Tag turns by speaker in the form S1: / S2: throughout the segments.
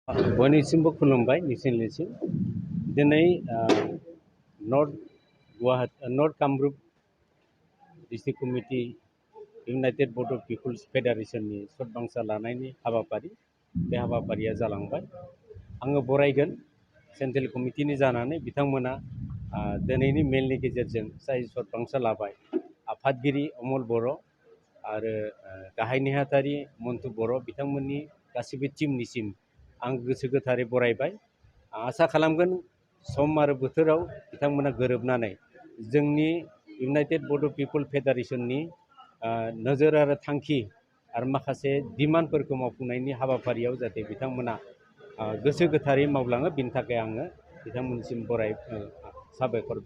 S1: बयनिसिमबो खुलुमबाय नोंसोरनिसिम दिनै north Kamrup district committee United बड' पिपल्स फेडारेशननि सदबांसा लानायनि हाबाफारि बे हाबाफारिया जालांबाय। आङो बरायगोन सेन्ट्रेल कमिटिनि जानानै बिथांमोना दिनैनि मेलनि गेजेरजों जाय सदबांसा लाबाय आफादगिरि अमल बर' आरो गाहाय नेहाथारि मन्टु बर' बिथांमोननि गासिबो टीमनिसिम आं गोसो गोथारै बरायबाय। आसा खालामगोन सम आरो बोथोराव बिथांमोना गोरोबनानै जोंनि इउनाइटेड बड' पिपल फेडारेशननि नोजोर आरो थांखि आरो माखासे डिमान्डफोरखौ मावफुंनायनि हाबाफारियाव जाहाथे बिथांमोना गोसो गोथारै मावलाङो बिनि थाखाय आङो बिथांमोननिसिम साबायखर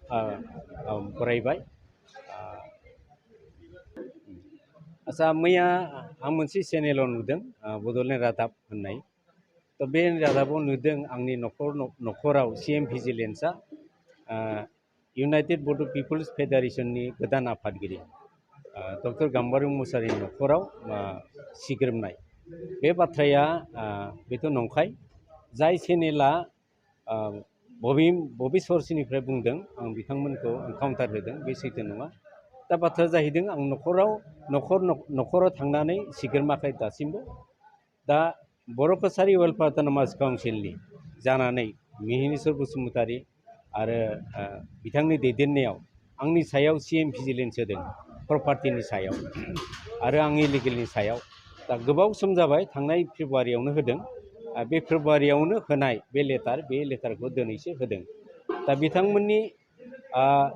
S1: बरायबाय। आसा मैया आं मोनसे चेनेलाव नुदों बड'लेण्ड रादाब होननाय। बे रादाबाव नुदों आंनि न'खराव CM भिजिलेन्सआ इउनाइटेड बड' पिपल्स फेडारेशननि गोदान आफादगिरि डक्टर गाम्बारि मुसाहारिनि न'खराव सिग्रोमनाय। बे बाथ्राया बेथ' नंखाय। जाय चेनेला बबे सर्सनिफ्राय बुंदों आं बिथांमोनखौ काउन्टार होदों, बे सैथो नङा। दा बाथ्राया जाहैदों आं न'खराव थांनानै सिग्रोमाखै दासिमबो। दा बर' कसारि वेलफेयार अट'नमास काउन्सिलनि जानानै मिहिनीश्वर बसुमतारी आरो बिथांनि दैदेननायाव आंनि सायाव CM भिजिलेन्स होदों प्रपार्टिनि सायाव आरो आंनि लिगेलनि सायाव। दा गोबाव सम जाबाय, थांनाय फेब्रुवारियावनो होदों। बे फेब्रुवारियावनो होनाय बे लेटारखौ दिनैसो होदों। दा बिथांमोननि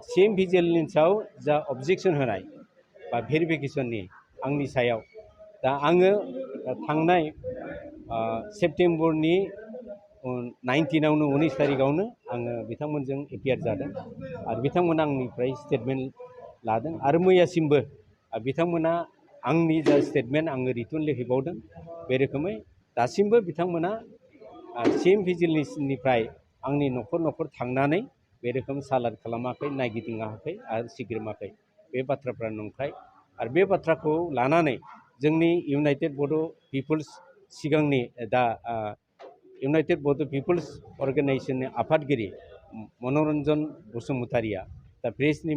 S1: CM भिजिलेन्सआव जा अबजेक्सन होनाय बा भेरिफिकेसननि आंनि सायाव, दा आङो थांनाय सेप्तेम्बरनि 19 तारिखआवनो आङो बिथांमोनजों एपियार जादों आरो बिथांमोना आंनिफ्राय स्टेटमेन्ट लादों आरो मैयासिमबो बिथांमोना आंनि जा स्टेटमेन्ट आङो रिटर्न लिरहैबावदों। बे रोखोमै दासिमबो बिथांमोना CM भिजिलेन्सनिफ्राय आंनि न'खर थांनानै बे रोखोम सालान खालामाखै, नायगिदिङाखै आरो सिग्रोमाखै। बे बाथ्राफ्रा नंखाय आरो बे बाथ्राखौ लानानै जोंनि इउनाइटेड बड' पिपल्स सिगांनि दा इउनाइटेड बड' पिपल्स अर्गेनाइजेसननि आफादगिरि मनरन्जन बसुमतारीया दा प्रेसनि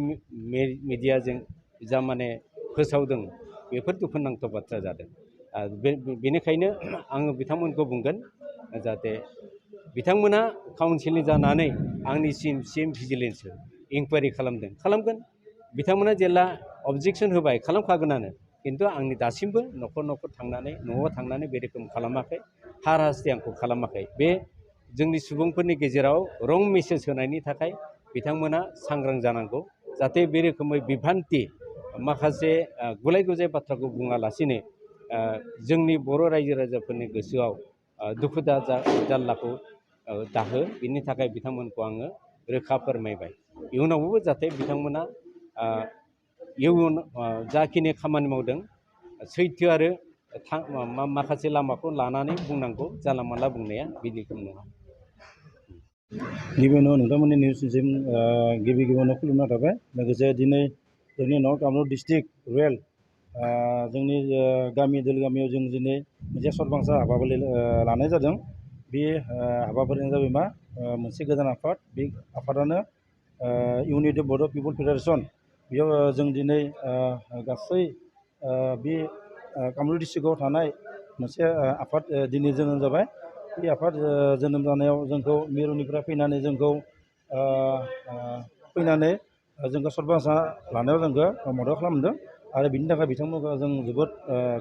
S1: मिडियाजों जा माने फोसावदों, बेफोर दुखुनांथाव बाथ्रा जादों। बेनिखायनो आङो बिथांमोनखौ बुंगोन जाहाथे बिथांमोना काउन्सिलनि जानानै आंनिसिम CM भिजिलेन्स इनकुवारि खालामगोन। बिथांमोना जेला अबजेक्सन होबाय खालामखागोनानो, खिन्थु आंनि दासिमबो न'खर थांनानै न'आव थांनानै बे रोखोम खालामाखै, हाराहास्ति आंखौ खालामाखै। बे जोंनि सुबुंफोरनि गेजेराव रं मेसेज होनायनि थाखाय बिथांमोना सांग्रां जानांगौ, जाहाथे बे रोखोमै बिभान्थि माखासे गुलाय गुजाय बाथ्राखौ बुङालासिनो जोंनि बर' रायजो राजाफोरनि गोसोआव दुखु जारलाखौ दाहो। बिनि थाखाय बिथांमोनखौ आङो रोखा फोरमायबाय। इयुनावबो जाहाथे बिथांमोना जाखिनि खामानि मावदों सैथो आरो माखासे लामाखौ लानानै बुंनांगौ, जानला मानला बुंनाया बिदिखौ नङा।
S2: गिबियावनो नोंथांमोननि निउससिम गिबियावनो खुलुमना थाबाय। लोगोसे दिनै जोंनि नर्थ कामरुप डिस्ट्रिक्ट रुरेल जोंनि गामियाव जों दिनै मोनसे सदबांसा हाबाफारि लानाय जादों। बे हाबाफारियानो जाबाय मा, मोनसे गोदान आफाद। बे आफादानो इउनाइटेड बड' पिपल फेडारेसन। बेयाव जों दिनै गासै बे कामरुप डिस्ट्रिक्टआव थानाय मोनसे आफाद दिनै जोनोम जाबाय। बे आफाद जोनोम जानायाव जोंखौ मिरुनिफ्राय फैनानै जोंखौ सदबांसा लानायाव जोंखौ मदद खालामदों आरो बिनि थाखाय बिथांमोनखौ जों जोबोद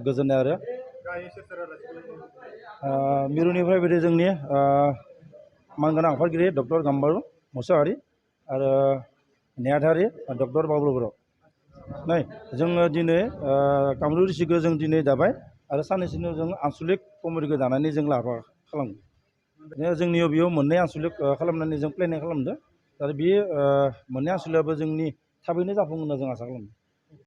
S2: गोजोननाय आरो मिरुनिफ्राय फैदों जोंनि मानगोनां आफादगिरि डक्टर गाम्बारु मुसाहारि आरो नेहाथारि डक्टर बाबुल बर'। जोङो दिनै कामरुप डिस्ट्रिक्टखौ जों दिनै दाबाय आरो साननैसोनि जों आनसलिक कमिटिखौ दानानै जों लाहार फाहार खालामगोन। जोंनियाव बेयाव मोननै आनसलिक खालामनानै जों प्लेनिं खालामदों आरो बे मोननै आनसलिकआबो जोंनि थाबैनो जाफुंगोन होनना जों आसा खालामदों।